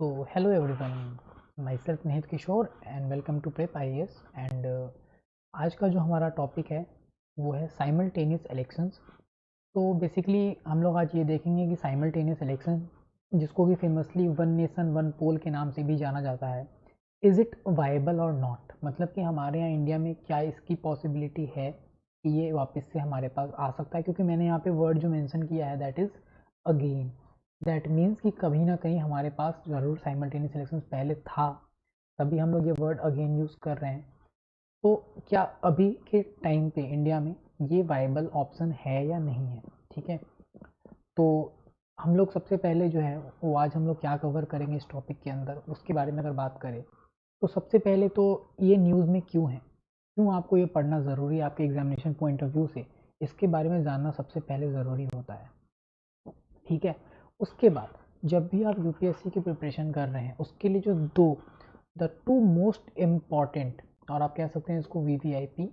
Hello everyone, myself Nihit Kishore and welcome to prep IAS and आज का जो हमारा टॉपिक है वो है साइमल्टेनियस इलेक्शंस। तो बेसिकली हम लोग आज ये देखेंगे कि साइमल्टेनियस इलेक्शन, जिसको कि फेमसली वन नेशन वन पोल के नाम से भी जाना जाता है, इज़ इट वाइबल और नॉट। मतलब कि हमारे यहाँ इंडिया में क्या इसकी पॉसिबिलिटी है कि ये वापस से हमारे पास आ सकता है, क्योंकि मैंने यहाँ पे वर्ड जो मेंशन किया है that is again. That means कि कभी ना कहीं हमारे पास ज़रूर साइमल्टेनियस इलेक्शन पहले था, तभी हम लोग ये वर्ड अगेन यूज़ कर रहे हैं। तो क्या अभी के टाइम पे इंडिया में ये वाइबल ऑप्शन है या नहीं है? ठीक है, तो हम लोग सबसे पहले जो है वो आज हम लोग क्या कवर करेंगे इस टॉपिक के अंदर, उसके बारे में अगर बात करें तो सबसे पहले तो ये न्यूज़ में क्यों है, क्यों आपको ये पढ़ना ज़रूरी है आपके एग्जामिनेशन पॉइंट ऑफ व्यू से, इसके बारे में जानना सबसे पहले ज़रूरी होता है। ठीक है, उसके बाद जब भी आप यूपीएससी की प्रिपरेशन कर रहे हैं उसके लिए जो द टू मोस्ट इम्पॉर्टेंट, और आप कह सकते हैं इसको वीवीआईपी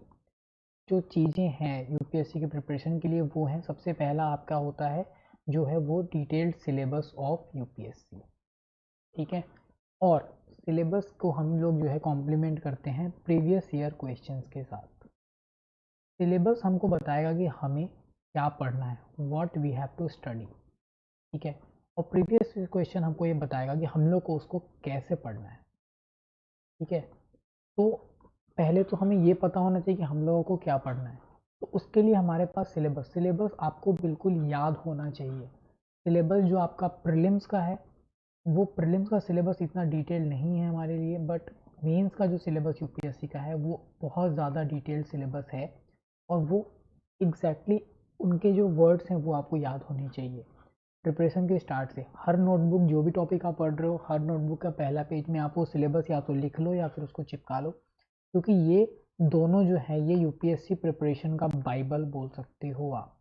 जो चीज़ें हैं यूपीएससी की प्रिपरेशन के लिए, वो है सबसे पहला आपका होता है जो है वो डिटेल्ड सिलेबस ऑफ यूपीएससी। ठीक है, और सिलेबस को हम लोग जो है कॉम्प्लीमेंट करते हैं प्रीवियस ईयर क्वेश्चंस के साथ। सिलेबस हमको बताएगा कि हमें क्या पढ़ना है, what we have to study. ठीक है, और प्रीवियस क्वेश्चन हमको ये बताएगा कि हम लोग को उसको कैसे पढ़ना है। ठीक है, तो पहले तो हमें ये पता होना चाहिए कि हम लोगों को क्या पढ़ना है। तो उसके लिए हमारे पास सिलेबस आपको बिल्कुल याद होना चाहिए। सिलेबस जो आपका प्रीलिम्स का है, वो प्रीलिम्स का सिलेबस इतना डिटेल नहीं है हमारे लिए, बट मेंस का जो सिलेबस यूपीएससी का है वो बहुत ज़्यादा डिटेल्ड सिलेबस है, और वो एग्जैक्टली उनके जो वर्ड्स हैं वो आपको याद होने चाहिए। प्रिपरेशन के स्टार्ट से हर नोटबुक, जो भी टॉपिक आप पढ़ रहे हो, हर नोटबुक का पहला पेज में आप वो सिलेबस या तो लिख लो या फिर उसको चिपका लो, क्योंकि ये दोनों जो है ये यूपीएससी प्रिपरेशन का बाइबल बोल सकते हो आप।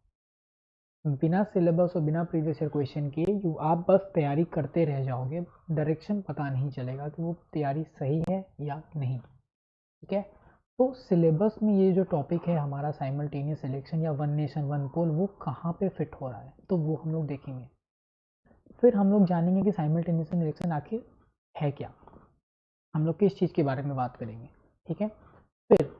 बिना सिलेबस और बिना प्रीवियस ईयर क्वेश्चन के आप बस तैयारी करते रह जाओगे, डायरेक्शन पता नहीं चलेगा कि वो तैयारी सही है या नहीं। ठीक है, तो सिलेबस में ये जो टॉपिक है हमारा साइमल्टेनियस सिलेक्शन या वन नेशन वन पोल, वो कहाँ पे फिट हो रहा है, तो वो हम लोग देखेंगे। फिर हम लोग जानेंगे कि साइमल्टेनियस इलेक्शन आखिर है क्या, हम लोग किस चीज़ के बारे में बात करेंगे। ठीक है, फिर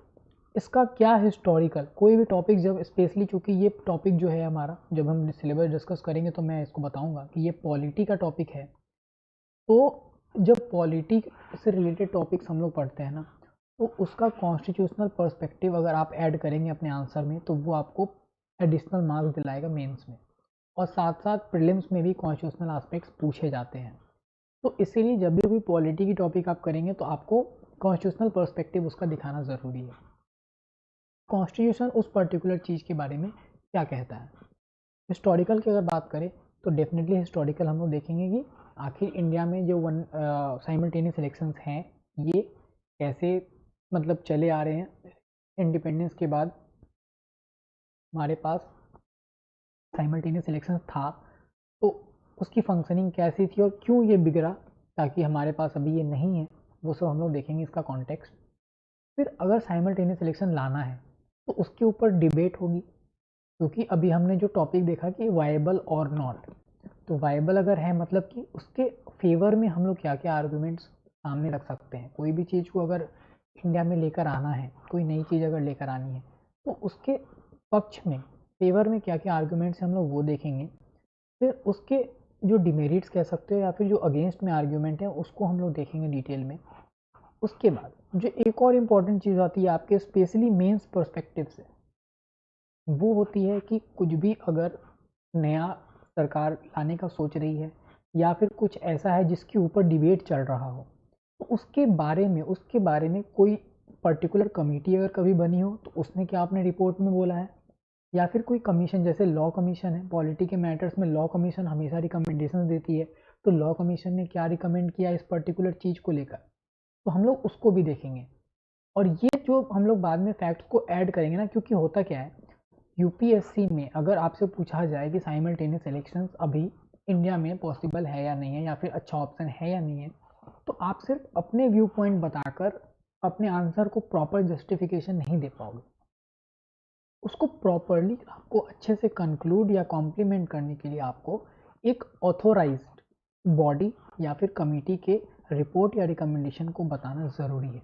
इसका क्या हिस्टोरिकल, कोई भी टॉपिक जब स्पेशली, चूँकि ये टॉपिक जो है हमारा जब हम सिलेबस डिस्कस करेंगे तो मैं इसको बताऊंगा कि ये पॉलिटी का टॉपिक है। तो जब पॉलिटी से रिलेटेड टॉपिक्स हम लोग पढ़ते हैं ना, तो उसका कॉन्स्टिट्यूशनल पर्सपेक्टिव अगर आप ऐड करेंगे अपने आंसर में तो वो आपको एडिशनल मार्क्स दिलाएगा मेंस में, और साथ साथ प्रीलिम्स में भी कॉन्स्टिट्यूशनल एस्पेक्ट्स पूछे जाते हैं। तो इसीलिए जब भी कोई पॉलिटी की टॉपिक आप करेंगे तो आपको कॉन्स्टिट्यूशनल पर्सपेक्टिव उसका दिखाना ज़रूरी है। कॉन्स्टिट्यूशन उस पर्टिकुलर चीज़ के बारे में क्या कहता है। हिस्टोरिकल की अगर बात करें तो डेफिनेटली हिस्टोरिकल हम लोग देखेंगे कि आखिर इंडिया में जो वन साइमल्टेनियस इलेक्शंस हैं ये कैसे मतलब चले आ रहे हैं। इंडिपेंडेंस के बाद हमारे पास साइमल्टेनियस इलेक्शंस था, तो उसकी फंक्शनिंग कैसी थी और क्यों ये बिगड़ा, ताकि हमारे पास अभी ये नहीं है, वो सब हम लोग देखेंगे इसका कॉन्टेक्स्ट। फिर अगर साइमल्टेनियस इलेक्शन लाना है तो उसके ऊपर डिबेट होगी, क्योंकि अभी हमने जो टॉपिक देखा कि वायबल और नॉट, तो वायबल अगर है मतलब कि उसके फेवर में हम लोग क्या क्या आर्गूमेंट्स सामने रख सकते हैं। कोई भी चीज़ को अगर इंडिया में लेकर आना है, कोई नई चीज़ अगर लेकर आनी है, तो उसके पक्ष में फेवर में क्या क्या आर्गूमेंट्स हम लोग वो देखेंगे। फिर उसके जो डिमेरिट्स कह सकते हो या फिर जो अगेंस्ट में आर्ग्यूमेंट है उसको हम लोग देखेंगे डिटेल में। उसके बाद जो एक और इम्पॉर्टेंट चीज़ आती है आपके स्पेशली मेंस पर्सपेक्टिव से, वो होती है कि कुछ भी अगर नया सरकार लाने का सोच रही है या फिर कुछ ऐसा है जिसके ऊपर डिबेट चल रहा हो, तो उसके बारे में कोई पर्टिकुलर कमेटी अगर कभी बनी हो तो उसने क्या अपने रिपोर्ट में बोला है, या फिर कोई कमीशन, जैसे लॉ कमीशन है पॉलिटी के मैटर्स में, लॉ कमीशन हमेशा रिकमेंडेशन देती है, तो लॉ कमीशन ने क्या रिकमेंड किया इस पर्टिकुलर चीज़ को लेकर, तो हम लोग उसको भी देखेंगे। और ये जो हम लोग बाद में फैक्ट्स को ऐड करेंगे ना, क्योंकि होता क्या है यूपीएससी में अगर आपसे पूछा जाए कि साइमल्टेनियस इलेक्शंस अभी इंडिया में पॉसिबल है या नहीं है, या फिर अच्छा ऑप्शन है या नहीं है, तो आप सिर्फ अपने व्यू पॉइंट बताकर अपने आंसर को प्रॉपर जस्टिफिकेशन नहीं दे पाओगे। उसको प्रॉपरली आपको अच्छे से कंक्लूड या कॉम्प्लीमेंट करने के लिए आपको एक ऑथोराइज्ड बॉडी या फिर कमिटी के रिपोर्ट या रिकमेंडेशन को बताना ज़रूरी है,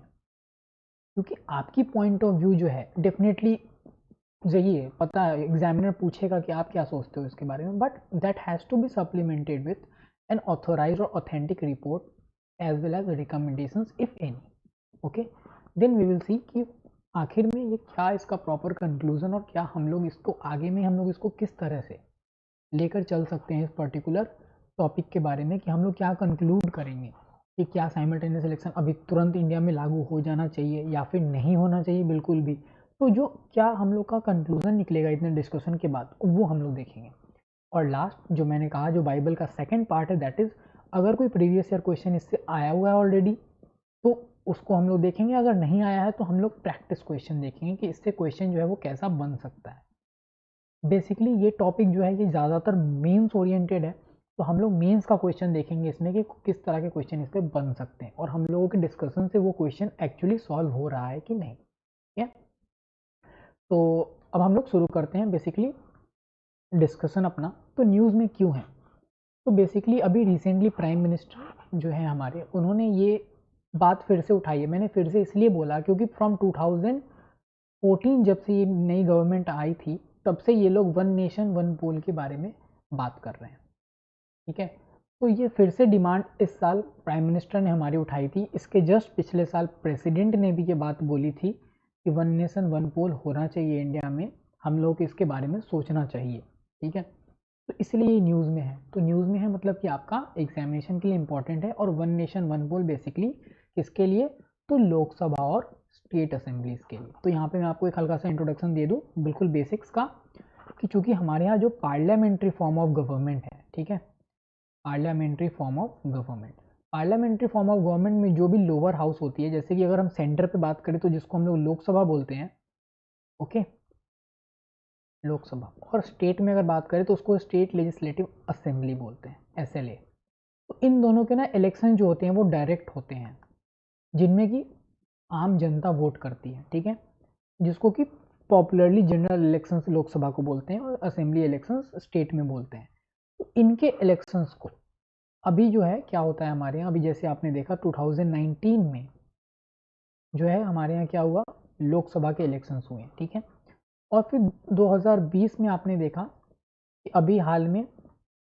क्योंकि आपकी पॉइंट ऑफ व्यू जो है डेफिनेटली सही है, पता है एग्जामिनर पूछेगा कि आप क्या सोचते हो इसके बारे में, but that has to be supplemented with an authorized और authentic report as well as recommendations if any. Okay, then we will see कि आखिर में ये क्या इसका प्रॉपर कंक्लूजन और क्या हम लोग इसको आगे में हम लोग इसको किस तरह से लेकर चल सकते हैं इस पर्टिकुलर टॉपिक के बारे में, कि हम लोग क्या कंक्लूड करेंगे कि क्या साइमल्टेनियस इलेक्शन अभी तुरंत इंडिया में लागू हो जाना चाहिए या फिर नहीं होना चाहिए बिल्कुल भी। तो जो क्या हम लोग का कंक्लूजन निकलेगा इतने डिस्कशन के बाद वो हम लोग देखेंगे। और लास्ट जो मैंने कहा जो बाइबल का सेकंड पार्ट है, दैट इज़ अगर कोई प्रीवियस ईयर क्वेश्चन इससे आया हुआ है ऑलरेडी तो उसको हम लोग देखेंगे, अगर नहीं आया है तो हम लोग प्रैक्टिस क्वेश्चन देखेंगे कि इससे क्वेश्चन जो है वो कैसा बन सकता है। बेसिकली ये टॉपिक जो है ये ज़्यादातर मेंस ओरिएंटेड है, तो हम लोग मेंस का क्वेश्चन देखेंगे इसमें कि किस तरह के क्वेश्चन इस पर बन सकते हैं और हम लोगों के डिस्कशन से वो क्वेश्चन एक्चुअली सॉल्व हो रहा है कि नहीं। ठीक है, तो अब हम लोग शुरू करते हैं बेसिकली डिस्कशन अपना। तो न्यूज़ में क्यों है, तो बेसिकली अभी रिसेंटली प्राइम मिनिस्टर जो है हमारे, उन्होंने ये बात फिर से उठाई है। मैंने फिर से इसलिए बोला क्योंकि फ्रॉम 2014 जब से ये नई गवर्नमेंट आई थी तब से ये लोग वन नेशन वन पोल के बारे में बात कर रहे हैं। ठीक है, तो ये फिर से डिमांड इस साल प्राइम मिनिस्टर ने हमारी उठाई थी। इसके जस्ट पिछले साल प्रेसिडेंट ने भी ये बात बोली थी कि वन नेशन वन पोल होना चाहिए इंडिया में, हम लोग इसके बारे में सोचना चाहिए। ठीक है, तो इसलिए ये न्यूज़ में है। तो न्यूज़ में है मतलब कि आपका एग्जामिनेशन के लिए इंपॉर्टेंट है। और वन नेशन वन पोल बेसिकली किसके लिए, तो लोकसभा और स्टेट असेंबलीज के लिए। तो यहाँ पे मैं आपको एक हल्का सा इंट्रोडक्शन दे दूँ बिल्कुल बेसिक्स का, कि चूंकि हमारे यहाँ जो पार्लियामेंट्री फॉर्म ऑफ गवर्नमेंट है, ठीक है, parliamentary form of government, parliamentary form of government में जो भी लोअर हाउस होती है, जैसे कि अगर हम सेंटर पे बात करें तो जिसको हम लोग लोकसभा बोलते हैं, ओके, लोकसभा, और स्टेट में अगर बात करें तो उसको स्टेट लेजिस्लेटिव असेंबली बोलते हैं, एसएलए। तो इन दोनों के ना इलेक्शन जो होते हैं वो डायरेक्ट होते हैं, जिनमें कि आम जनता वोट करती है। ठीक है, जिसको कि पॉपुलरली जनरल इलेक्शंस लोकसभा को बोलते हैं और असेंबली इलेक्शंस स्टेट में बोलते हैं। तो इनके इलेक्शंस को अभी जो है क्या होता है हमारे यहाँ, अभी जैसे आपने देखा 2019 में जो है हमारे यहाँ क्या हुआ, लोकसभा के इलेक्शंस हुए। ठीक है, और फिर 2020 में आपने देखा कि अभी हाल में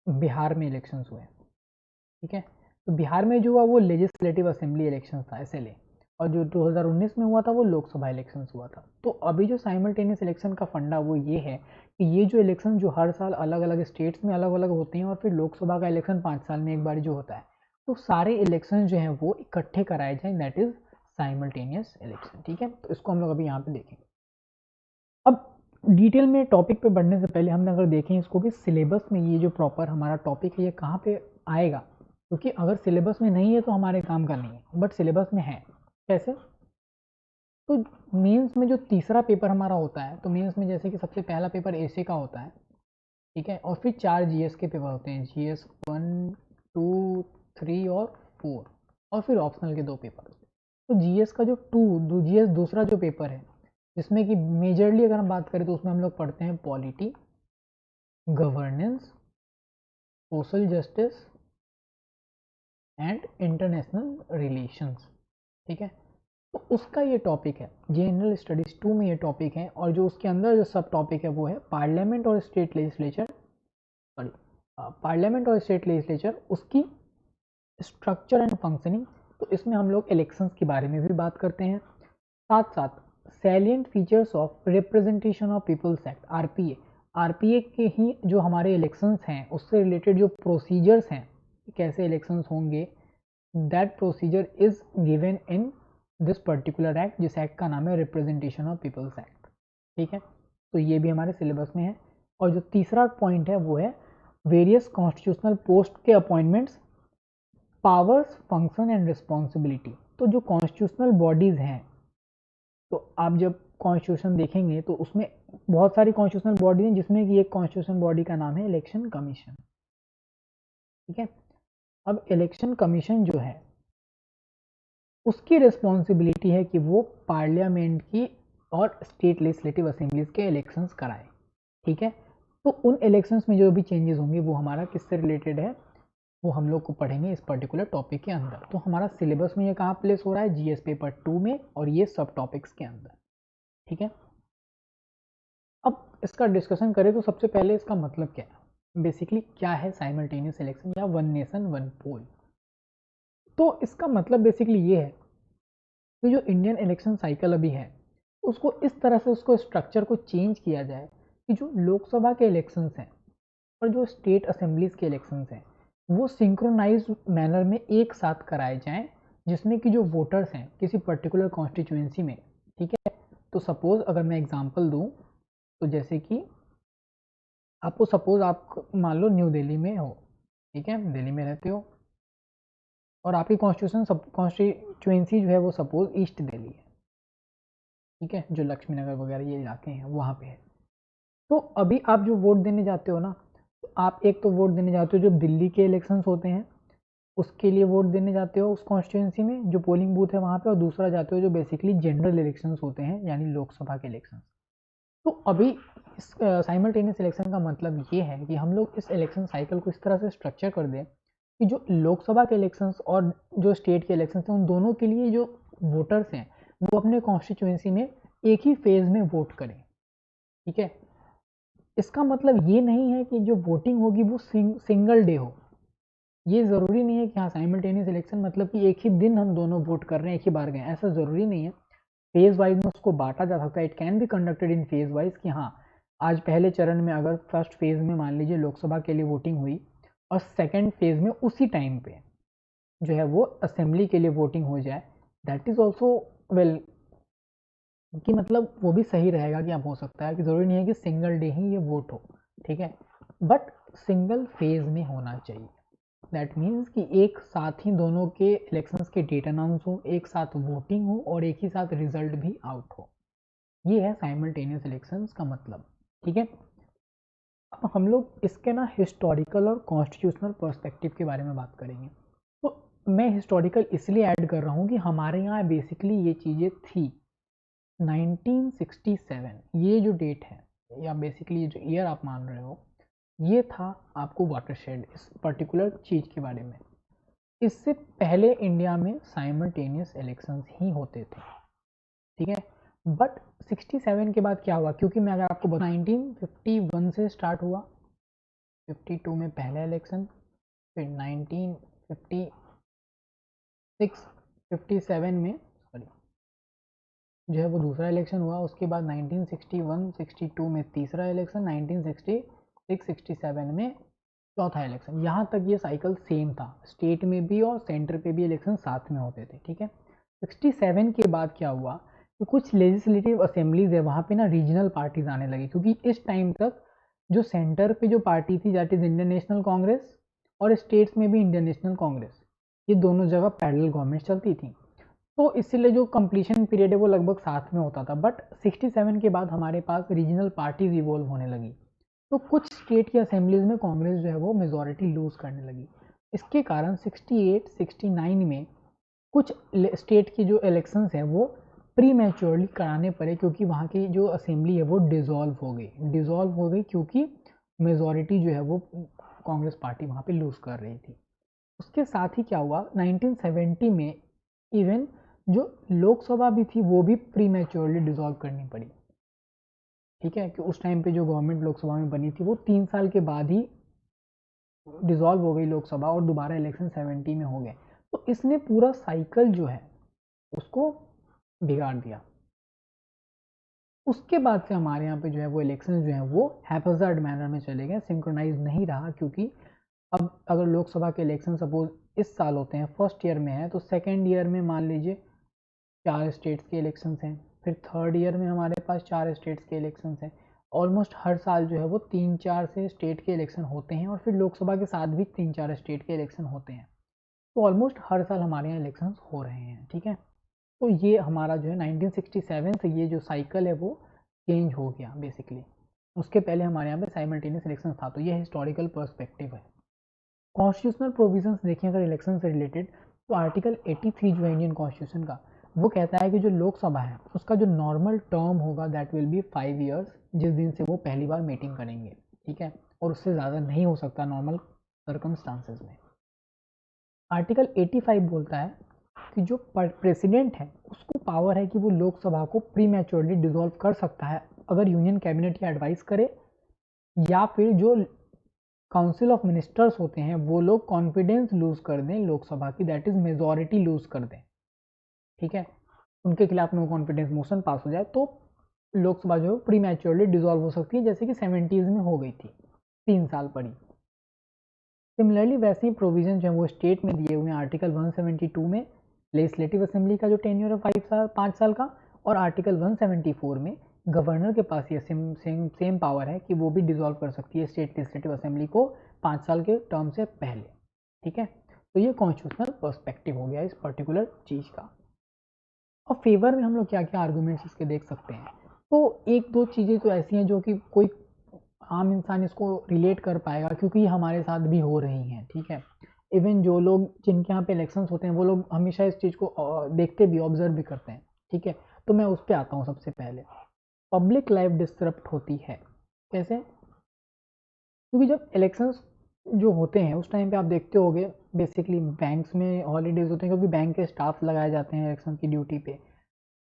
बिहार में इलेक्शंस हुए। ठीक है, तो बिहार में जो हुआ वो लेजिस्लेटिव असेंबली इलेक्शंस था, एसएलए, और जो 2019 में हुआ था वो लोकसभा इलेक्शंस हुआ था। तो अभी जो साइमल्टेनियस इलेक्शन का फंडा वो ये है कि ये जो इलेक्शन जो हर साल अलग अलग स्टेट्स में अलग अलग होते हैं और फिर लोकसभा का इलेक्शन 5 साल में एक बार जो होता है, तो सारे इलेक्शन जो हैं वो इकट्ठे कराए जाए, दैट इज साइमल्टेनियस इलेक्शन। ठीक है, तो इसको हम लोग अभी यहाँ पे देखेंगे। अब डिटेल में टॉपिक पे बढ़ने से पहले हमने अगर देखें इसको भी सिलेबस में, ये जो प्रॉपर हमारा टॉपिक है ये कहाँ पे आएगा, क्योंकि अगर सिलेबस में नहीं है तो हमारे काम का नहीं है, बट सिलेबस में है। कैसे, तो मेंस में जो तीसरा पेपर हमारा होता है, तो मेंस में जैसे कि सबसे पहला पेपर एसे का होता है, ठीक है, और फिर 4 जीएस के पेपर होते हैं, जीएस 1, 2, 3 और 4, और फिर ऑप्शनल के 2 पेपर। तो जीएस का जो जीएस दूसरा जो पेपर है, जिसमें कि मेजरली अगर हम बात करें तो उसमें हम लोग पढ़ते हैं polity, governance, social justice and international relations. ठीक है, तो उसका ये टॉपिक है, जनरल स्टडीज 2 में ये टॉपिक है, और जो उसके अंदर जो सब टॉपिक है वो है पार्लियामेंट और स्टेट लेजिस्लेचर, सॉरी, पार्लियामेंट और स्टेट लेजिस्लेचर, उसकी स्ट्रक्चर एंड फंक्शनिंग। तो इसमें हम लोग इलेक्शंस के बारे में भी बात करते हैं, साथ साथ salient features of representation of people's act, RPA, RPA के ही जो हमारे इलेक्शंस हैं उससे रिलेटेड जो प्रोसीजर्स हैं, कैसे इलेक्शंस होंगे, that procedure is given in this particular act, जिस एक्ट का नाम है रिप्रेजेंटेशन ऑफ पीपल्स एक्ट। ठीक है, तो ये भी हमारे सिलेबस में है। और जो तीसरा पॉइंट है वो है वेरियस कॉन्स्टिट्यूशनल पोस्ट के appointments, powers, function and responsibility. तो जो कॉन्स्टिट्यूशनल बॉडीज़ हैं, तो आप जब कॉन्स्टिट्यूशन देखेंगे तो उसमें बहुत सारी कॉन्स्टिट्यूशनल बॉडी हैं, जिसमें कि एक कॉन्स्टिट्यूशन बॉडी का नाम है इलेक्शन कमीशन। ठीक है, अब इलेक्शन कमीशन जो है उसकी रिस्पॉन्सिबिलिटी है कि वो पार्लियामेंट की और स्टेट लेजिस्लेटिव असेंबलीज के इलेक्शंस कराए। ठीक है, तो उन इलेक्शंस में जो भी चेंजेस होंगे वो हमारा किससे रिलेटेड है, वो हम लोग को पढ़ेंगे इस पर्टिकुलर टॉपिक के अंदर। तो हमारा सिलेबस में ये कहाँ प्लेस हो रहा है, जीएस पेपर 2 में, और ये सब टॉपिक्स के अंदर। ठीक है, अब इसका डिस्कशन करें तो सबसे पहले इसका मतलब क्या है, बेसिकली क्या है साइमल्टेनियस इलेक्शन या वन नेशन वन पोल। तो इसका मतलब बेसिकली ये है कि जो इंडियन इलेक्शन साइकिल अभी है उसको इस तरह से उसको स्ट्रक्चर को चेंज किया जाए कि जो लोकसभा के इलेक्शंस हैं और जो स्टेट असेंबलीज के इलेक्शंस हैं वो सिंक्रोनाइज मैनर में एक साथ कराए जाएं, जिसमें कि जो वोटर्स हैं किसी पर्टिकुलर कॉन्स्टिट्यूएंसी में, ठीक है, तो सपोज अगर मैं एग्जांपल दूं तो जैसे कि आपको सपोज आप मान लो न्यू दिल्ली में हो, ठीक है, दिल्ली में रहते हो और आपकी कॉन्स्टिट्यूएंसी जो है वो सपोज ईस्ट दिल्ली है, ठीक है, जो लक्ष्मी नगर वगैरह ये इलाके हैं वहाँ पे है। तो अभी आप जो वोट देने जाते हो ना, तो आप एक तो वोट देने जाते हो जो दिल्ली के इलेक्शंस होते हैं उसके लिए वोट देने जाते हो उस कॉन्स्टिट्यूंसी में जो पोलिंग बूथ है वहाँ पे, और दूसरा जाते हो जो बेसिकली जनरल इलेक्शंस होते हैं यानी लोकसभा के इलेक्शंस। तो अभी इस साइमल्टेनियस इलेक्शन का मतलब ये है कि हम लोग इस इलेक्शन साइकिल को इस तरह से स्ट्रक्चर कर दें कि जो लोकसभा के इलेक्शंस और जो स्टेट के इलेक्शंस हैं उन दोनों के लिए जो वोटर्स हैं वो अपने कॉन्स्टिट्यूंसी में एक ही फेज में वोट करें। ठीक है, इसका मतलब ये नहीं है कि जो वोटिंग होगी वो सिंगल डे हो। ये ज़रूरी नहीं है कि हाँ साइमल्टेनियस इलेक्शन मतलब कि एक ही दिन हम दोनों वोट कर रहे हैं, एक ही बार गए, ऐसा ज़रूरी नहीं है। फेज वाइज में उसको बांटा जा सकता है, it can be conducted in phase wise कि हाँ आज पहले चरण में अगर फर्स्ट फेज में मान लीजिए लोकसभा के लिए वोटिंग हुई और सेकेंड फेज में उसी टाइम पे जो है वो असेंबली के लिए वोटिंग हो जाए, दैट इज़ ऑल्सो वेल, कि मतलब वो भी सही रहेगा कि अब हो सकता है कि ज़रूरी नहीं है कि सिंगल डे ही ये वोट हो। ठीक है, बट सिंगल फेज में होना चाहिए। दैट मीन्स कि एक साथ ही दोनों के इलेक्शंस के डेट अनाउंस हो, एक साथ वोटिंग हो और एक ही साथ रिजल्ट भी आउट हो। ये है साइमल्टेनियस इलेक्शंस का मतलब। ठीक है, अब हम लोग इसके ना हिस्टोरिकल और कॉन्स्टिट्यूशनल पर्सपेक्टिव के बारे में बात करेंगे। तो मैं हिस्टोरिकल इसलिए ऐड कर रहा हूँ कि हमारे यहाँ बेसिकली ये चीज़ें थी 1967, ये जो डेट है या बेसिकली जो ईयर आप मान रहे हो ये था आपको वाटरशेड इस पर्टिकुलर चीज़ के बारे में। इससे पहले इंडिया में साइमल्टेनियस इलेक्शंस ही होते थे। ठीक है, बट 67 के बाद क्या हुआ, क्योंकि मैं अगर आपको बताऊं 1951 से स्टार्ट हुआ, 52 में पहला इलेक्शन, फिर 1956 57 में सॉरी जो है वो दूसरा इलेक्शन हुआ, उसके बाद 1961 62 में तीसरा इलेक्शन, 1966 67 में चौथा इलेक्शन। यहाँ तक ये साइकिल सेम था, स्टेट में भी और सेंटर पे भी इलेक्शन साथ में होते थे। ठीक है, 67 के बाद क्या हुआ कि कुछ लेजिस्लेटिव असेंबलीज है वहाँ पे ना रीजनल पार्टीज आने लगी, क्योंकि इस टाइम तक जो सेंटर पे जो पार्टी थी that is Indian national Congress और स्टेट्स में भी इंडियन नेशनल कांग्रेस, ये दोनों जगह पैरेलल गवर्नमेंट चलती थी। तो इसीलिए जो कंप्लीशन पीरियड है वो लगभग साथ में होता था। बट 67 के बाद हमारे पास रीजनल पार्टीज इवॉल्व होने लगी, तो कुछ स्टेट की असेंबलीज में कांग्रेस जो है वो मेजॉरिटी लूज करने लगी। इसके कारण 68 69 में कुछ स्टेट की जो इलेक्शंस हैं वो प्री मैच्योरली कराने पड़े, क्योंकि वहाँ की जो असेंबली है वो डिज़ोल्व हो गई क्योंकि मेजॉरिटी जो है वो कांग्रेस पार्टी वहाँ पे लूज कर रही थी। उसके साथ ही क्या हुआ 1970 में इवन जो लोकसभा भी थी वो भी प्री मैच्योरली डिज़ोल्व करनी पड़ी। ठीक है, कि उस टाइम पे जो गवर्नमेंट लोकसभा में बनी थी वो 3 साल के बाद ही डिज़ोल्व हो गई लोकसभा और दोबारा इलेक्शन 70 में हो गए। तो इसने पूरा साइकिल जो है उसको बिगाड़ दिया। उसके बाद से हमारे यहाँ पे जो है वो इलेक्शन जो है वो हैपजार्ड मैनर में चले गए, सिंक्रोनाइज नहीं रहा, क्योंकि अब अगर लोकसभा के इलेक्शन सपोज इस साल होते हैं, फर्स्ट ईयर में है, तो सेकेंड ईयर में मान लीजिए 4 स्टेट्स के इलेक्शंस हैं, फिर थर्ड ईयर में हमारे पास 4 स्टेट्स के इलेक्शंस हैं। ऑलमोस्ट हर साल जो है वो 3-4 से स्टेट के इलेक्शन होते हैं और फिर लोकसभा के साथ भी 3-4 स्टेट के इलेक्शन होते हैं। तो ऑलमोस्ट हर साल हमारे यहाँ इलेक्शंस हो रहे हैं। ठीक है, तो ये हमारा जो है 1967 से ये जो साइकिल है वो चेंज हो गया बेसिकली। उसके पहले हमारे यहाँ पे साइमल्टेनियस इलेक्शन था। तो ये हिस्टोरिकल पर्सपेक्टिव है। कॉन्स्टिट्यूशनल प्रोविजंस देखें अगर इलेक्शन से रिलेटेड, तो आर्टिकल 83 जो है इंडियन कॉन्स्टिट्यूशन का, वो कहता है कि जो लोकसभा है उसका जो नॉर्मल टर्म होगा दैट विल बी 5 ईयर्स, जिस दिन से वो पहली बार मीटिंग करेंगे। ठीक है, और उससे ज़्यादा नहीं हो सकता नॉर्मल सर्कमस्टांसेस में। आर्टिकल 85 बोलता है कि जो प्रेसिडेंट है उसको पावर है कि वो लोकसभा को प्रीमैच्योरली डिसॉल्व कर सकता है अगर यूनियन कैबिनेट ये एडवाइस करे, या फिर जो काउंसिल ऑफ मिनिस्टर्स होते हैं वो लोग कॉन्फिडेंस लूज कर दें लोकसभा की, दैट इज मेजॉरिटी लूज कर दें, ठीक है, उनके खिलाफ नो कॉन्फिडेंस मोशन पास हो जाए तो लोकसभा जो प्री मैच्योरली डिसॉल्व हो सकती है, जैसे कि 70s में हो गई थी, 3 साल पड़ी। सिमिलरली वैसे ही प्रोविजन जो है वो स्टेट में दिए हुए हैं आर्टिकल 172 में लेजिस्लेटिव असेंबली का जो टेन्योर है 5 साल का, और आर्टिकल 174 में गवर्नर के पास ये सेम पावर है कि वो भी डिसॉल्व कर सकती है स्टेट लेजिस्लेटिव असेंबली को 5 साल के टर्म से पहले, ठीक है। तो ये कॉन्स्टिट्यूशनल पर्सपेक्टिव हो गया इस पर्टिकुलर चीज़ का। और फेवर में हम लोग क्या क्या आर्गूमेंट्स इसके देख सकते हैं, तो एक दो चीज़ें तो ऐसी हैं जो कि कोई आम इंसान इसको रिलेट कर पाएगा क्योंकि ये हमारे साथ भी हो रही हैं, ठीक है। इवन जो लोग जिनके यहाँ पे इलेक्शंस होते हैं वो लोग हमेशा इस चीज़ को देखते भी, ऑब्जर्व भी करते हैं, ठीक है। तो मैं उस पर आता हूँ। सबसे पहले पब्लिक लाइफ डिस्टर्ब होती है कैसे, क्योंकि जब इलेक्शंस जो होते हैं उस टाइम पे आप देखते होगे बेसिकली बैंक्स में हॉलीडेज होते हैं क्योंकि बैंक के स्टाफ लगाए जाते हैं इलेक्शन की ड्यूटी पे,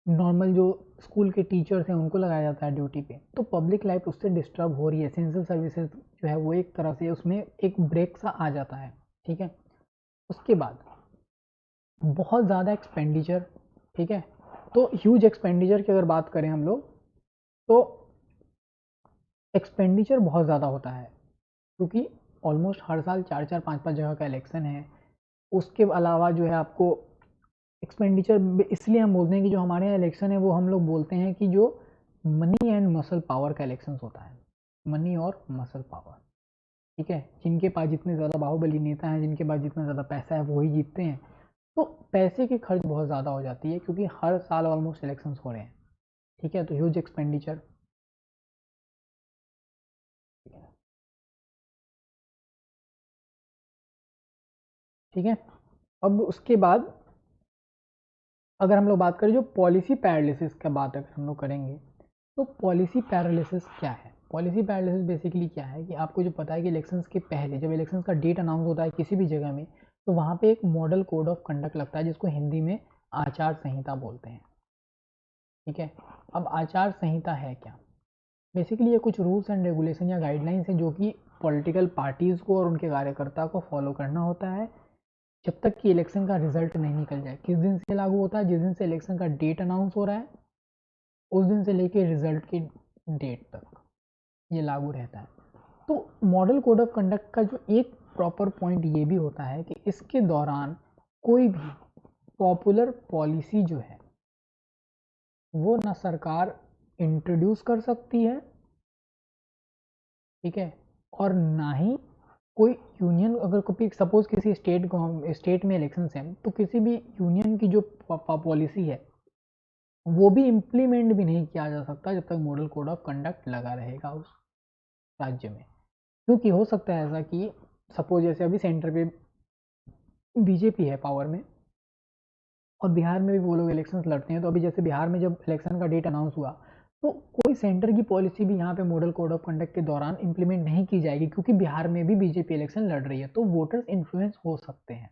नॉर्मल जो स्कूल के टीचर्स हैं उनको लगाया जाता है ड्यूटी पे, तो पब्लिक लाइफ उससे डिस्टर्ब हो रही है। एसेंशियल सर्विसेज जो है वो एक तरह से उसमें एक ब्रेक सा आ जाता है, ठीक है। उसके बाद बहुत ज़्यादा एक्सपेंडिचर, ठीक है, तो ह्यूज एक्सपेंडिचर की अगर बात करें हम लोग तो एक्सपेंडिचर बहुत ज़्यादा होता है क्योंकि ऑलमोस्ट हर साल 4-4 5-5 जगह का इलेक्शन है। उसके अलावा जो है आपको एक्सपेंडिचर इसलिए हम बोलते हैं कि जो हमारे यहाँ इलेक्शन है वो हम लोग बोलते हैं कि जो मनी एंड मसल पावर का इलेक्शन होता है, मनी और मसल पावर, ठीक है। जिनके पास जितने ज़्यादा बाहुबली नेता हैं, जिनके पास जितना ज़्यादा पैसा है वही जीतते हैं, तो पैसे की खर्च बहुत ज़्यादा हो जाती है क्योंकि हर साल ऑलमोस्ट इलेक्शंस हो रहे हैं, ठीक है। तो ह्यूज एक्सपेंडिचर, ठीक है। अब उसके बाद अगर हम लोग बात करें जो पॉलिसी पैरालिसिस का बात अगर हम लोग करेंगे, तो पॉलिसी पैरालिसिस क्या है। पॉलिसी पैरालिसिस बेसिकली क्या है कि आपको जो पता है कि इलेक्शंस के पहले जब इलेक्शंस का डेट अनाउंस होता है किसी भी जगह में, तो वहाँ पे एक मॉडल कोड ऑफ कंडक्ट लगता है जिसको हिंदी में आचार संहिता बोलते हैं, ठीक है। अब आचार संहिता है क्या, बेसिकली ये कुछ रूल्स एंड रेगुलेशन या गाइडलाइंस हैं जो कि पॉलिटिकल पार्टीज़ को और उनके कार्यकर्ता को फॉलो करना होता है जब तक कि इलेक्शन का रिजल्ट नहीं निकल जाए। किस दिन से लागू होता है, जिस दिन से इलेक्शन का डेट अनाउंस हो रहा है उस दिन से लेके रिजल्ट की डेट तक ये लागू रहता है। तो मॉडल कोड ऑफ कंडक्ट का जो एक प्रॉपर पॉइंट ये भी होता है कि इसके दौरान कोई भी पॉपुलर पॉलिसी जो है वो ना सरकार इंट्रोड्यूस कर सकती है, ठीक है, और ना ही कोई यूनियन, अगर कोई सपोज किसी स्टेट में इलेक्शन है तो किसी भी यूनियन की जो पॉलिसी है वो भी इम्प्लीमेंट भी नहीं किया जा सकता जब तक मॉडल कोड ऑफ कंडक्ट लगा रहेगा उस राज्य में। क्योंकि हो सकता है ऐसा कि सपोज जैसे अभी सेंटर पे बीजेपी है पावर में और बिहार में भी वो लोग इलेक्शंस लड़ते हैं, तो अभी जैसे बिहार में जब इलेक्शन का डेट अनाउंस हुआ तो कोई सेंटर की पॉलिसी भी यहाँ पे मॉडल कोड ऑफ कंडक्ट के दौरान इम्प्लीमेंट नहीं की जाएगी क्योंकि बिहार में भी बीजेपी इलेक्शन लड़ रही है, तो वोटर्स इन्फ्लुएंस हो सकते हैं।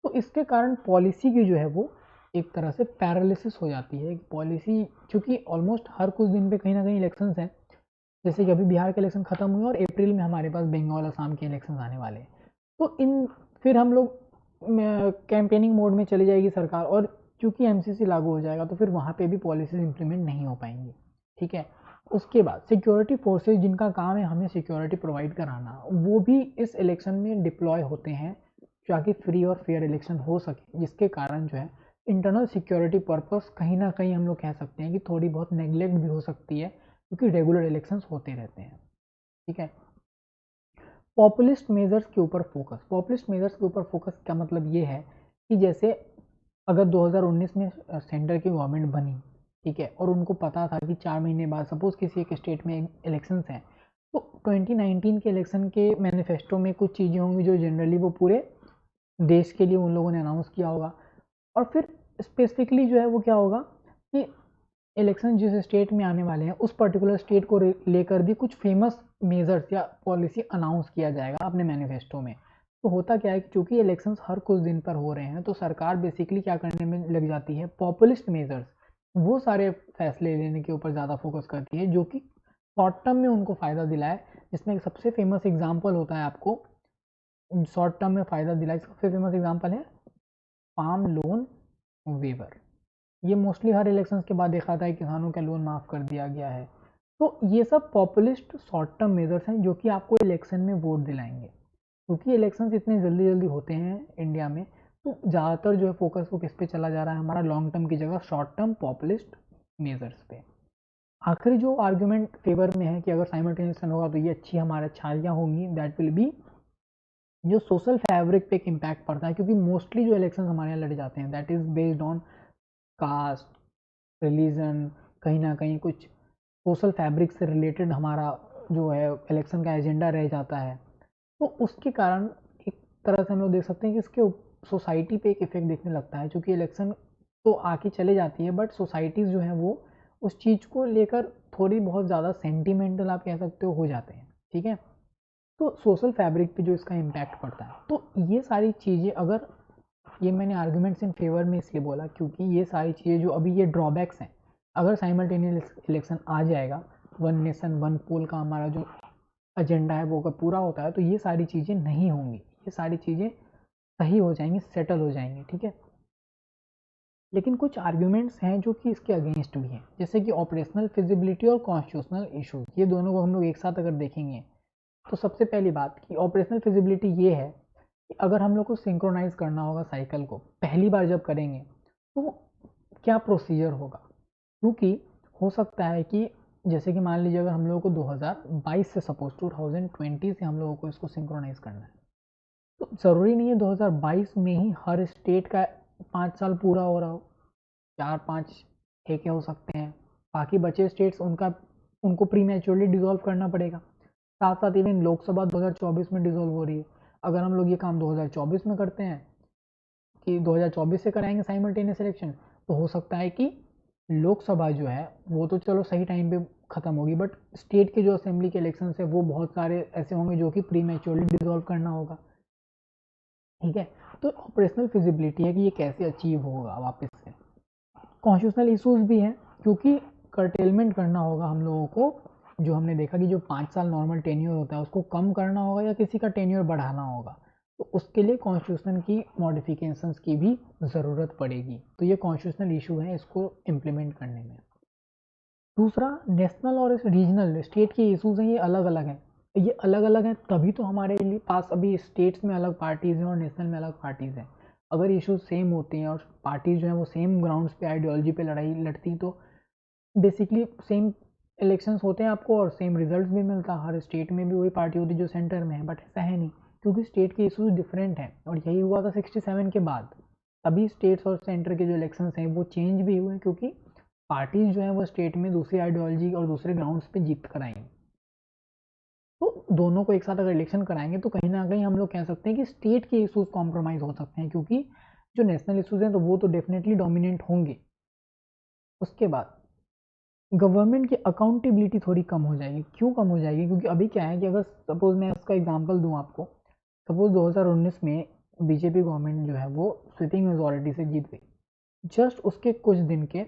तो इसके कारण पॉलिसी की जो है वो एक तरह से पैरालिसिस हो जाती है पॉलिसी, क्योंकि ऑलमोस्ट हर कुछ दिन पे कहीं ना कहीं इलेक्शंस हैं। जैसे कि अभी बिहार के इलेक्शन खत्म हुए और अप्रैल में हमारे पास बंगाल असम के इलेक्शन आने वाले हैं, तो इन फिर हम लोग कैंपेनिंग मोड में चली जाएगी सरकार, और क्योंकि एमसीसी लागू हो जाएगा तो फिर वहाँ पे भी पॉलिसीज इंप्लीमेंट नहीं हो पाएंगी, ठीक है। उसके बाद सिक्योरिटी फोर्सेज जिनका काम है हमें सिक्योरिटी प्रोवाइड कराना, वो भी इस इलेक्शन में डिप्लॉय होते हैं ताकि फ्री और फेयर इलेक्शन हो सके, जिसके कारण जो है इंटरनल सिक्योरिटी पर्पस कहीं ना कहीं हम लोग कह सकते हैं कि थोड़ी बहुत नेग्लेक्ट भी हो सकती है क्योंकि रेगुलर इलेक्शंस होते रहते हैं, ठीक है। पॉपुलिस्ट मेजर्स के ऊपर फोकस, पॉपुलिस्ट मेजर्स के ऊपर फोकस का मतलब ये है कि जैसे अगर 2019 में सेंटर की गवर्नमेंट बनी, ठीक है, और उनको पता था कि 4 महीने बाद सपोज किसी एक स्टेट में इलेक्शंस हैं, तो 2019 के इलेक्शन के मैनिफेस्टो में कुछ चीज़ें होंगी जो जनरली वो पूरे देश के लिए उन लोगों ने अनाउंस किया होगा, और फिर स्पेसिफिकली जो है वो क्या होगा कि इलेक्शन जिस स्टेट में आने वाले हैं उस पर्टिकुलर स्टेट को लेकर भी कुछ फेमस मेजर्स या पॉलिसी अनाउंस किया जाएगा अपने मैनिफेस्टो में। तो होता क्या है कि चूंकि इलेक्शंस हर कुछ दिन पर हो रहे हैं तो सरकार बेसिकली क्या करने में लग जाती है, पॉपुलिस्ट मेजर्स, वो सारे फैसले लेने के ऊपर ज़्यादा फोकस करती है जो कि शॉर्ट टर्म में उनको फ़ायदा दिलाए। जिसमें एक सबसे फेमस एग्जाम्पल होता है, आपको शॉर्ट टर्म में फ़ायदा दिलाए, सबसे फेमस एग्जाम्पल है फार्म लोन वेवर। ये मोस्टली हर इलेक्शंस के बाद देखा था है किसानों का लोन माफ़ कर दिया गया है। तो ये सब पॉपुलिस्ट शॉर्ट टर्म मेजर्स हैं जो कि आपको इलेक्शन में वोट दिलाएंगे। क्योंकि इलेक्शंस इतने जल्दी जल्दी होते हैं इंडिया में, तो ज़्यादातर जो है फोकस वो किस पे चला जा रहा है हमारा, लॉन्ग टर्म की जगह शॉर्ट टर्म पॉपुलिस्ट मेजर्स पे। आखिरी जो आर्ग्यूमेंट फेवर में है कि अगर साइमल्टेनियस होगा तो ये अच्छी हमारे अच्छाइयाँ होंगी, दैट विल बी जो सोशल फैब्रिक पे एक इम्पैक्ट पड़ता है। क्योंकि मोस्टली जो इलेक्शन हमारे यहाँ लड़े जाते हैं that is based on caste, religion, कहीं ना कहीं कुछ सोशल फैब्रिक से रिलेटेड हमारा जो है इलेक्शन का एजेंडा रह जाता है। तो उसके कारण एक तरह से हम लोग देख सकते हैं कि इसके सोसाइटी पे एक इफेक्ट दिखने लगता है। क्योंकि इलेक्शन तो आके चले जाती है बट सोसाइटीज़ जो है वो उस चीज़ को लेकर थोड़ी बहुत ज़्यादा सेंटिमेंटल आप कह सकते हो जाते हैं, ठीक है। तो सोशल फैब्रिक पे जो इसका इम्पैक्ट पड़ता है, तो ये सारी चीज़ें, अगर ये मैंने आर्गुमेंट्स इन फेवर में इसलिए बोला क्योंकि ये सारी चीज़ें जो अभी ये ड्रॉबैक्स हैं, अगर साइमल्टेनियस इलेक्शन आ जाएगा, वन नेशन वन पोल का हमारा जो एजेंडा है वो अगर पूरा होता है तो ये सारी चीज़ें नहीं होंगी, ये सारी चीज़ें सही हो जाएंगी, सेटल हो जाएंगी, ठीक है। लेकिन कुछ आर्ग्यूमेंट्स हैं जो कि इसके अगेंस्ट भी हैं, जैसे कि ऑपरेशनल फिजिबिलिटी और कॉन्स्टिट्यूशनल इशूज। ये दोनों को हम लोग एक साथ अगर देखेंगे तो सबसे पहली बात कि ऑपरेशनल फिजिबिलिटी ये है कि अगर हम लोग को सिंक्रोनाइज करना होगा साइकिल को, पहली बार जब करेंगे तो क्या प्रोसीजर होगा। क्योंकि हो सकता है कि जैसे कि मान लीजिए अगर हम लोगों को 2022 से सपोज 2020 से हम लोगों को इसको सिंक्रोनाइज करना है, तो ज़रूरी नहीं है 2022 में ही हर स्टेट का 5 साल पूरा हो रहा हो, 4-5 ठेके हो सकते हैं, बाकी बचे स्टेट्स उनका उनको प्री मैच्योरली डिजोल्व करना पड़ेगा। साथ साथ इवन लोकसभा 2024 में डिजोल्व हो रही है। अगर हम लोग ये काम 2024 में करते हैं कि 2024 से कराएंगे साइमल्टेनियस इलेक्शन, तो हो सकता है कि लोकसभा जो है वो तो चलो सही टाइम पे ख़त्म होगी, बट स्टेट के जो असेंबली के इलेक्शन है वो बहुत सारे ऐसे होंगे जो कि प्री मैच्योरली डिजोल्व करना होगा, ठीक है। तो ऑपरेशनल फिजिबिलिटी है कि ये कैसे अचीव होगा वापस से। कॉन्स्टिट्यूशनल इशूज़ भी हैं क्योंकि कर्टेलमेंट करना होगा हम लोगों को। जो हमने देखा कि जो 5 साल नॉर्मल टेन्योर होता है उसको कम करना होगा या किसी का टेन्योर बढ़ाना होगा, तो उसके लिए कॉन्स्टिट्यूशन की मॉडिफिकेशंस की भी ज़रूरत पड़ेगी। तो ये कॉन्स्टिट्यूशनल इशू है इसको इम्प्लीमेंट करने में। दूसरा, नेशनल और रीजनल स्टेट के इशूज़ हैं, ये अलग अलग हैं। ये अलग अलग हैं तभी तो हमारे लिए पास अभी स्टेट्स में अलग पार्टीज़ हैं और नेशनल में अलग पार्टीज़ हैं। अगर इशूज़ सेम होते हैं और पार्टीज़ जो हैं वो सेम ग्राउंड्स पे आइडियोलॉजी पे लड़ाई लड़ती तो बेसिकली सेम इलेक्शंस होते हैं आपको और सेम रिजल्ट भी मिलता, हर स्टेट में भी वही पार्टी होती जो सेंटर में है। बट ऐसा है नहीं, क्योंकि स्टेट के इशूज़ डिफरेंट हैं और यही हुआ था 67 के बाद। अभी स्टेट्स और सेंटर के जो इलेक्शंस हैं वो चेंज भी हुए क्योंकि पार्टीज जो है वो स्टेट में दूसरी आइडियोलॉजी और दूसरे ग्राउंड्स पे जीत कर आएंगे। तो दोनों को एक साथ अगर इलेक्शन कराएंगे तो कहीं ना कहीं हम लोग कह सकते हैं कि स्टेट के इशूज़ कॉम्प्रोमाइज़ हो सकते हैं, क्योंकि जो नेशनल इशूज़ हैं तो वो तो डेफिनेटली डोमिनेंट होंगे। उसके बाद गवर्नमेंट की अकाउंटेबिलिटी थोड़ी कम हो जाएगी। क्यों कम हो जाएगी? क्योंकि अभी क्या है कि अगर सपोज मैं उसका एग्जांपल दूं आपको, सपोज 2019 में बीजेपी गवर्नमेंट जो है वो स्वीपिंग मेजॉरिटी से जीत गई, जस्ट उसके कुछ दिन के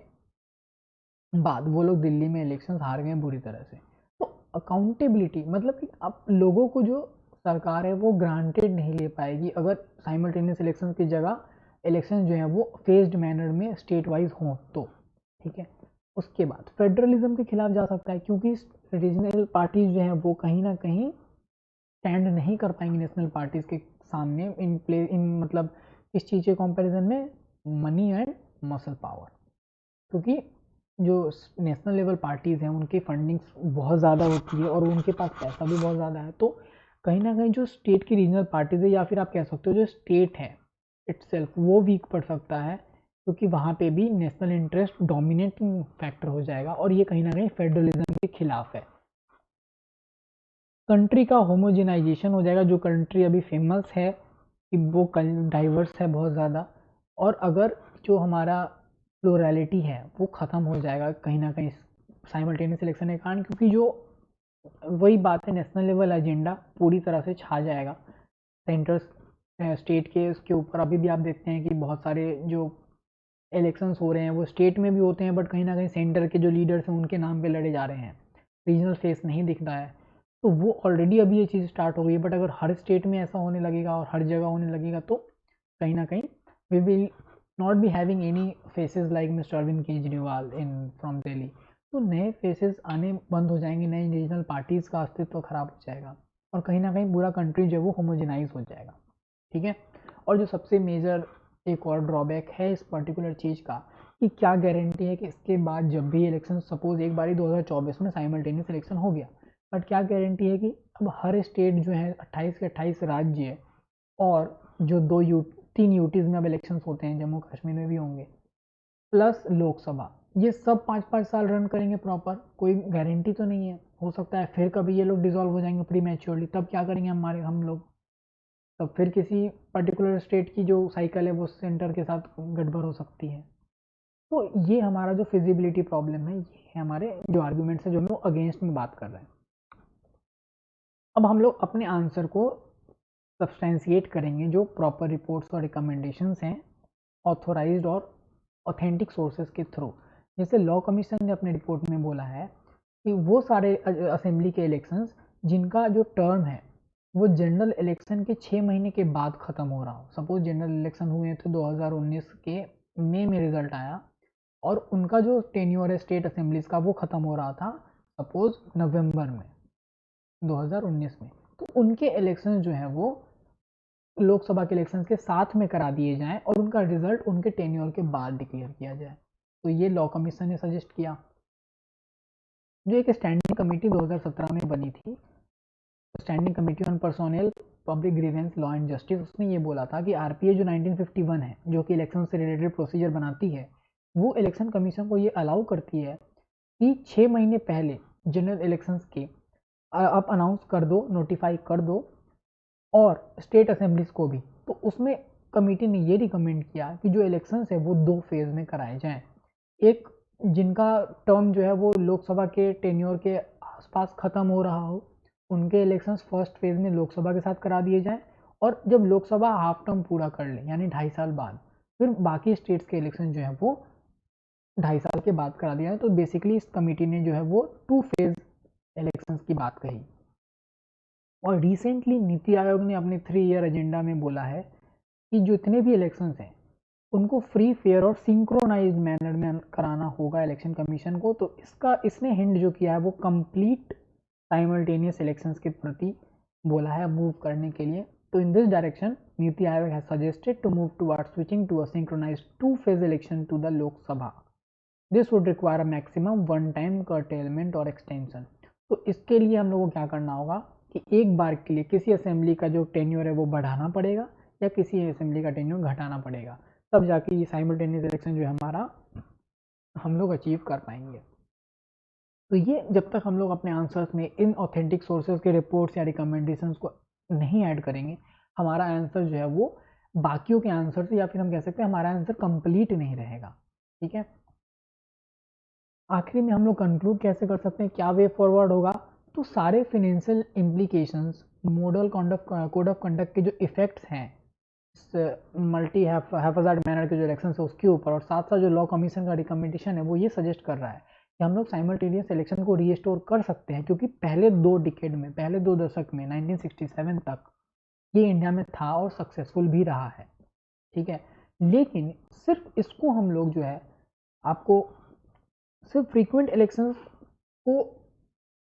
बाद वो लोग दिल्ली में इलेक्शंस हार गए बुरी तरह से। तो अकाउंटेबिलिटी मतलब कि अब लोगों को जो सरकार है वो ग्रांटेड नहीं ले पाएगी अगर साइमल्टेनियस इलेक्शन की जगह इलेक्शन जो है वो फेज्ड मैनर में स्टेट वाइज हों तो, ठीक है। उसके बाद फेडरलिज्म के खिलाफ जा सकता है क्योंकि रीजनल पार्टीज जो हैं वो कहीं ना कहीं स्टैंड नहीं कर पाएंगी नेशनल पार्टीज के सामने इन मतलब इस चीज़ के कंपैरिजन में, मनी एंड मसल पावर। क्योंकि जो नेशनल लेवल पार्टीज़ हैं उनकी फंडिंग्स बहुत ज़्यादा होती है और उनके पास पैसा भी बहुत ज़्यादा है। तो कहीं ना कहीं जो स्टेट की रीजनल पार्टीज़ है या फिर आप कह सकते हो जो स्टेट है इटसेल्फ वो वीक पड़ सकता है, क्योंकि वहाँ पे भी नेशनल इंटरेस्ट डोमिनेटिंग फैक्टर हो जाएगा और ये कहीं ना कहीं फेडरलिज्म के खिलाफ है। कंट्री का होमोजेनाइजेशन हो जाएगा, जो कंट्री अभी फेमस है कि वो डाइवर्स है बहुत ज़्यादा, और अगर जो हमारा प्लूरैलिटी है वो ख़त्म हो जाएगा कहीं ना कहीं साइमल्टेनियस इलेक्शन के कारण, क्योंकि जो वही बात है नेशनल लेवल एजेंडा पूरी तरह से छा जाएगा, सेंटर्स स्टेट के उसके ऊपर अभी भी आप देखते हैं कि बहुत सारे जो इलेक्शंस हो रहे हैं वो स्टेट में भी होते हैं, बट कहीं ना कहीं सेंटर के जो लीडर्स हैं उनके नाम पे लड़े जा रहे हैं, रीजनल फेस नहीं दिख रहा है। तो वो ऑलरेडी अभी ये चीज़ स्टार्ट हो गई है, बट अगर हर स्टेट में ऐसा होने लगेगा और हर जगह होने लगेगा तो कहीं ना कहीं we will not be having any faces like mister Arvind Kejriwal in from Delhi. तो नए फेसेस आने बंद हो जाएंगे, नई रीजनल पार्टीज़ का अस्तित्व खराब हो जाएगा और कहीं ना कहीं पूरा कंट्री जो है वो होमोजेनाइज हो जाएगा। ठीक है। और जो सबसे मेजर एक और ड्रॉबैक है इस पर्टिकुलर चीज़ का, कि क्या गारंटी है कि इसके बाद जब भी इलेक्शन, सपोज एक बारी 2024 में साइमल्टेनियस इलेक्शन हो गया, बट क्या गारंटी है कि अब हर स्टेट जो है 28 के 28 राज्य और जो 3 यूटीज में अब इलेक्शन होते हैं, जम्मू कश्मीर में भी होंगे, प्लस लोकसभा, ये सब 5-5 साल रन करेंगे प्रॉपर, कोई गारंटी तो नहीं है। हो सकता है फिर कभी ये लोग डिसॉल्व हो जाएंगे प्री मैच्योरली, तब क्या करेंगे हम लोग? तब फिर किसी पर्टिकुलर स्टेट की जो साइकिल है वो सेंटर के साथ गड़बड़ हो सकती है। तो ये हमारा जो फिजिबिलिटी प्रॉब्लम है, ये है हमारे जो आर्ग्यूमेंट्स है जो हम लोग अगेंस्ट में बात कर रहे हैं। अब हम लोग अपने आंसर को सब्सटेंशिएट करेंगे जो प्रॉपर रिपोर्ट्स और रिकमेंडेशंस हैं ऑथोराइज्ड और ऑथेंटिक सोर्सेज के थ्रू। जैसे लॉ कमीशन ने अपने रिपोर्ट में बोला है कि वो सारे असेंबली के इलेक्शंस जिनका जो टर्म है वो जनरल इलेक्शन के 6 महीने के बाद ख़त्म हो रहा हो। सपोज जनरल इलेक्शन हुए थे 2019 के मई में रिजल्ट आया और उनका जो टेन्योर है स्टेट असेंबलीज का वो ख़त्म हो रहा था सपोज नवंबर में 2019 में, तो उनके इलेक्शन जो है वो लोकसभा के इलेक्शन के साथ में करा दिए जाएं और उनका रिजल्ट उनके टेन्योर के बाद डिक्लेयर किया जाए। तो ये लॉ कमीशन ने सजेस्ट किया। जो एक स्टैंडिंग कमेटी 2017 में बनी थी, standing committee on personnel public grievance law and justice, उसने ये बोला था कि आरपीए जो 1951 है जो कि इलेक्शन से रिलेटेड प्रोसीजर बनाती है, वो इलेक्शन कमीशन को ये अलाउ करती है कि 6 महीने पहले जनरल इलेक्शंस के आप अनाउंस कर दो, नोटिफाई कर दो, और स्टेट असेंबलीज को भी। तो उसमें कमेटी ने ये रिकमेंड किया कि जो इलेक्शंस है वो 2 फेज में कराए जाएं। एक जिनका टर्म जो है वो लोकसभा के टेन्योर के आसपास ख़त्म हो रहा हो, उनके इलेक्शंस फर्स्ट फेज में लोकसभा के साथ करा दिए जाएं, और जब लोकसभा हाफ टर्म पूरा कर ले यानी 2.5 साल बाद, फिर बाकी स्टेट्स के इलेक्शन जो है वो 2.5 साल के बाद करा दिया है। तो बेसिकली इस कमेटी ने जो है वो 2 फेज इलेक्शंस की बात कही। और रिसेंटली नीति आयोग ने अपने 3 ईयर एजेंडा में बोला है कि जितने भी इलेक्शंस हैं उनको फ्री, फेयर और सिंक्रोनाइज्ड मैनर में कराना होगा इलेक्शन कमीशन को। तो इसने हिंट जो किया है वो कंप्लीट साइमल्टेनियस इलेक्शंस के प्रति बोला है मूव करने के लिए। तो in this direction NITI Aayog has suggested to move towards switching to a synchronised 2 phase election to the Lok Sabha. This would require a maximum 1 time curtailment और एक्सटेंशन। तो इसके लिए हम लोगों को क्या करना होगा कि एक बार के लिए किसी असेंबली का जो टेन्योर है वो बढ़ाना पड़ेगा या किसी असेंबली का टेन्योर घटाना पड़ेगा, तब जाके ये साइमल्टेनियस इलेक्शन जो है हमारा हम लोग अचीव कर पाएंगे। तो ये जब तक हम लोग अपने आंसर्स में इन ऑथेंटिक सोर्सेज के रिपोर्ट्स या रिकमेंडेशंस को नहीं ऐड करेंगे, हमारा आंसर जो है वो बाकियों के आंसर से, या फिर हम कह सकते हैं हमारा आंसर कंप्लीट नहीं रहेगा। ठीक है। आखिरी में हम लोग कंक्लूड कैसे कर सकते हैं, क्या वे फॉरवर्ड होगा? तो सारे financial implications, model code of conduct के जो इफेक्ट्स हैं मल्टी हैफाजार्ड मैनर के जो इलेक्शन है उसके ऊपर, और साथ साथ जो लॉ कमीशन का रिकमेंडेशन है वो ये सजेस्ट कर रहा है कि हम लोग साइमल्टेनियस इलेक्शन को रीस्टोर कर सकते हैं, क्योंकि पहले 2 डिकेड में, पहले 2 दशक में 1967 तक ये इंडिया में था और सक्सेसफुल भी रहा है। ठीक है। लेकिन सिर्फ इसको हम लोग जो है, आपको सिर्फ फ्रीक्वेंट इलेक्शंस को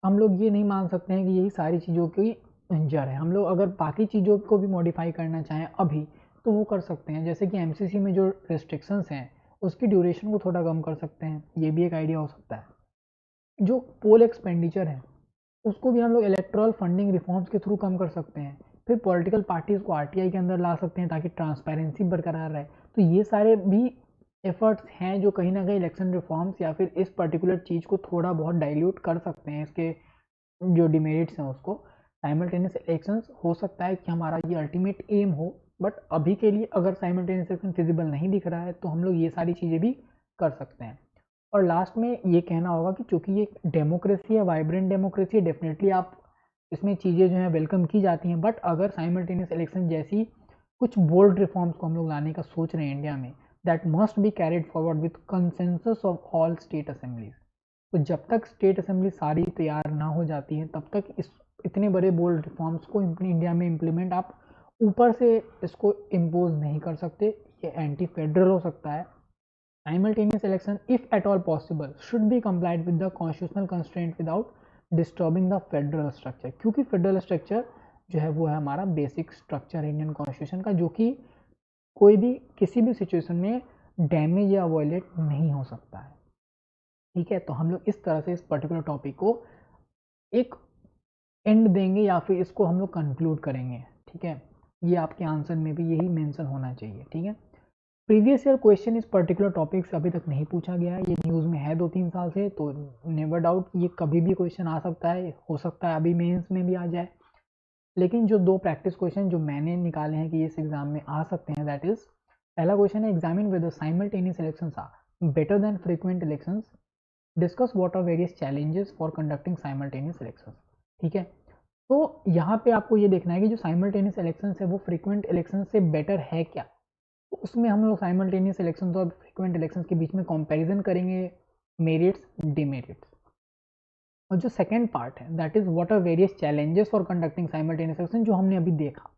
हम लोग ये नहीं मान सकते हैं कि यही सारी चीज़ों की जड़ है। हम लोग अगर बाकी चीज़ों को भी मॉडिफाई करना चाहें अभी तो वो कर सकते हैं, जैसे कि एमसीसी में जो रिस्ट्रिक्शंस हैं उसकी ड्यूरेशन को थोड़ा कम कर सकते हैं, ये भी एक आइडिया हो सकता है। जो पोल एक्सपेंडिचर है उसको भी हम लोग इलेक्ट्रल फंडिंग रिफॉर्म्स के थ्रू कम कर सकते हैं। फिर पॉलिटिकल पार्टीज़ को आरटीआई के अंदर ला सकते हैं ताकि ट्रांसपेरेंसी बरकरार रहे। तो ये सारे भी एफर्ट्स हैं जो कहीं ना कहीं इलेक्शन रिफॉर्म्स या फिर इस पर्टिकुलर चीज़ को थोड़ा बहुत डाइल्यूट कर सकते हैं, इसके जो डिमेरिट्स हैं उसको। साइमल्टेनियस इलेक्शंस हो सकता है कि हमारा ये अल्टीमेट एम हो, बट अभी के लिए अगर साइमल्टेनियस इलेक्शन फिजिबल नहीं दिख रहा है तो हम लोग ये सारी चीज़ें भी कर सकते हैं। और लास्ट में ये कहना होगा कि चूंकि ये डेमोक्रेसी है, वाइब्रेंट डेमोक्रेसी है, डेफिनेटली आप इसमें चीज़ें जो हैं वेलकम की जाती हैं, बट अगर साइमल्टेनियस इलेक्शन जैसी कुछ बोल्ड रिफॉर्म्स को हम लोग लाने का सोच रहे हैं इंडिया में, that must be carried forward with consensus of all state assemblies. तो जब तक स्टेट असेंबली सारी तैयार ना हो जाती है तब तक इतने बड़े बोल्ड रिफॉर्म्स को इंडिया में इम्प्लीमेंट आप ऊपर से इसको इम्पोज नहीं कर सकते, ये एंटी फेडरल हो सकता है। Simultaneous election, if at all possible, should be complied with the constitutional constraint without disturbing the federal structure, क्योंकि फेडरल स्ट्रक्चर जो है वो है हमारा बेसिक स्ट्रक्चर इंडियन कॉन्स्टिट्यूशन का, जो कि कोई भी किसी भी सिचुएशन में डैमेज या वॉयलेट नहीं हो सकता है। ठीक है, तो हम लोग इस तरह से इस पर्टिकुलर टॉपिक को एक एंड देंगे या फिर इसको हम लोग कंक्लूड करेंगे। ठीक है, ये आपके आंसर में भी यही मेंशन होना चाहिए। ठीक है, प्रीवियस ईयर क्वेश्चन इस पर्टिकुलर टॉपिक से अभी तक नहीं पूछा गया है, ये न्यूज़ में है 2-3 साल से, तो नेवर डाउट ये कभी भी क्वेश्चन आ सकता है, हो सकता है अभी मेंस में भी आ जाए। लेकिन जो 2 प्रैक्टिस क्वेश्चन जो मैंने निकाले हैं कि इस एग्जाम में आ सकते हैं, दैट इज पहला क्वेश्चन है, examine whether simultaneous elections are better than frequent elections, discuss what are various challenges for conducting simultaneous elections. ठीक है, तो यहाँ पे आपको ये देखना है कि जो साइमल्टेनियस इलेक्शंस है वो फ्रीक्वेंट इलेक्शन से बेटर है क्या। तो उसमें हम लोग साइमल्टेनियस इलेक्शंस और फ्रीक्वेंट इलेक्शंस के बीच में कंपैरिजन करेंगे, मेरिट्स डिमेरिट्स। और जो सेकंड पार्ट है that is what are various challenges for conducting simultaneous election, जो हमने अभी देखा,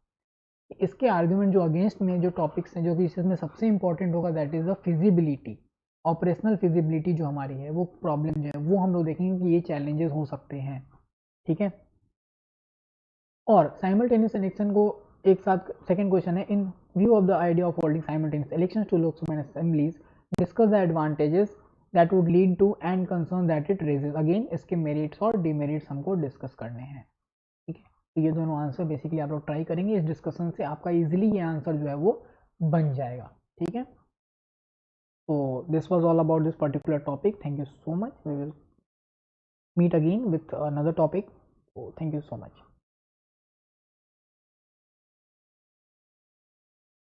इसके आर्ग्यूमेंट जो अगेंस्ट में जो टॉपिक्स हैं जो कि इसमें सबसे इंपॉर्टेंट होगा that is the feasibility, operational feasibility जो हमारी है वो प्रॉब्लम जो है वो हम लोग देखेंगे कि ये चैलेंजेस हो सकते हैं। ठीक है, और साइमल्टेनियस इलेक्शन को एक साथ सेकंड क्वेश्चन है, in view of the idea of holding simultaneous elections to Lok Sabha assemblies discuss the advantages that would lead to and concern that it raises. Again इसके मेरिट्स और डिमेरिट्स हमको डिस्कस करने हैं। ठीक है, तो ये दोनों आंसर बेसिकली आप लोग ट्राई करेंगे, इस डिस्कशन से आपका इजीली ये आंसर जो है वो बन जाएगा। ठीक है, तो this was all about this particular topic. Thank you so much, we will meet again with another topic. Thank you so much.